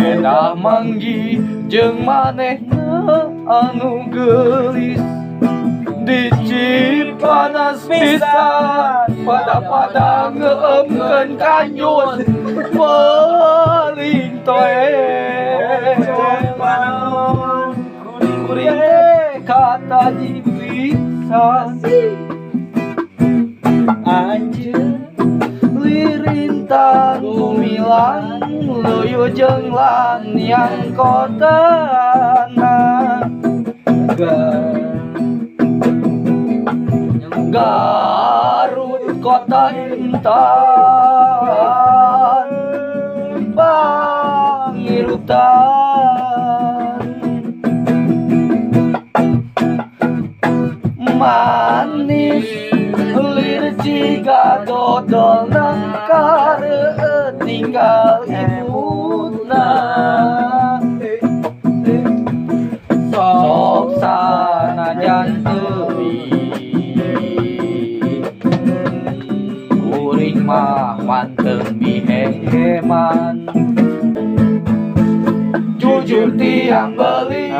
Edah manggi jeung manehna anu geulis Dicip panas pisan pada ngeemkeun kanjut Meling toe kuring teh kata jipisan Anjeun lirintang kumilang loyo jeung yang kotana Garut kota intan Pangirutan Manis lir jiga dodol kareueut tinggal ibuna Sok sanajan teuing kuring mah manteng biheman Jujur tiang beli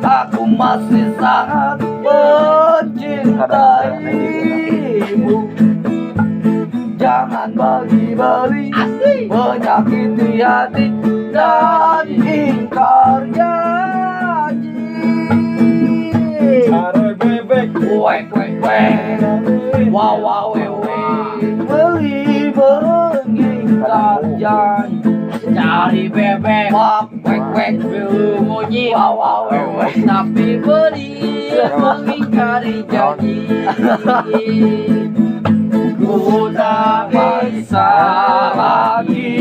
aku masih sangat mencintaimu Jangan bagi-bagi menyakiti hati dan ingkar janji Are bebek Wek wek wek Wow wow wek wek Beli mengingkar janji Cari bebek Wak wek wek belum bunyi Wow wow wek wek tapi beri mengingkari janji Ku tak bisa lagi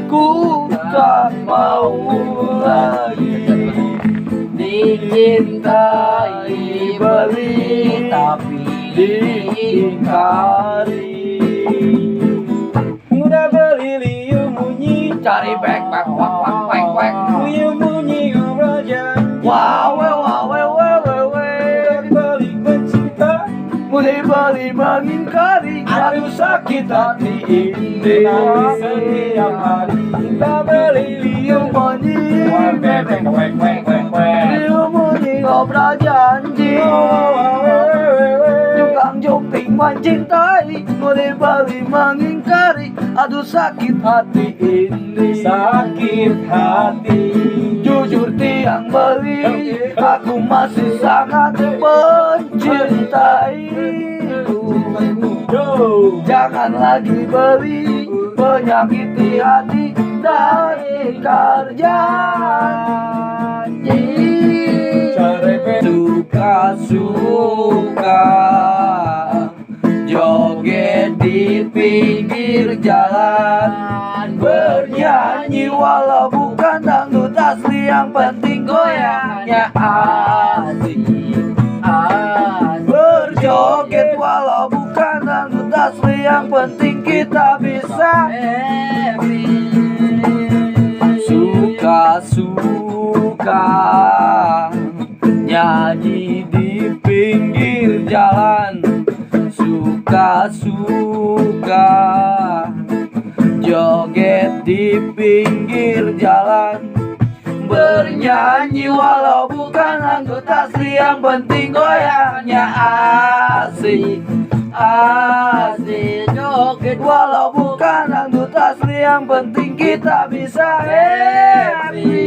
Ku tak mau lagi Dicintai beli tapi diingkari Udah beli liu munyi Cari bek bek wak wak wek wek Liu munyi ngobrol janji Wow wow wow wow wow Balik mencinta Mulai beli mengingkari Aduh sakit hati ini Setiap hari kita beli liu Munyi bebek wek wek wek wek Liu munyi ngobrol janji Jukang jukting mencintai Mulai beli mengingkari Aduh sakit hati ini Sakit hati Jujur tiang beli Aku masih sangat mencintaimu Jangan lagi beli Menyakiti hati dan ingkar janji Suka-suka Joget di pinggir jalan Bernyanyi walau bukan dangdut asli Yang penting goyangnya asik Berjoget walau bukan dangdut asli Yang penting kita bisa Suka-suka Nyanyi di pinggir jalan Suka-suka Joget di pinggir jalan Bernyanyi walau bukan anggota asli Yang penting goyangnya asik Asik joget walau bukan anggota asli Yang penting kita bisa happy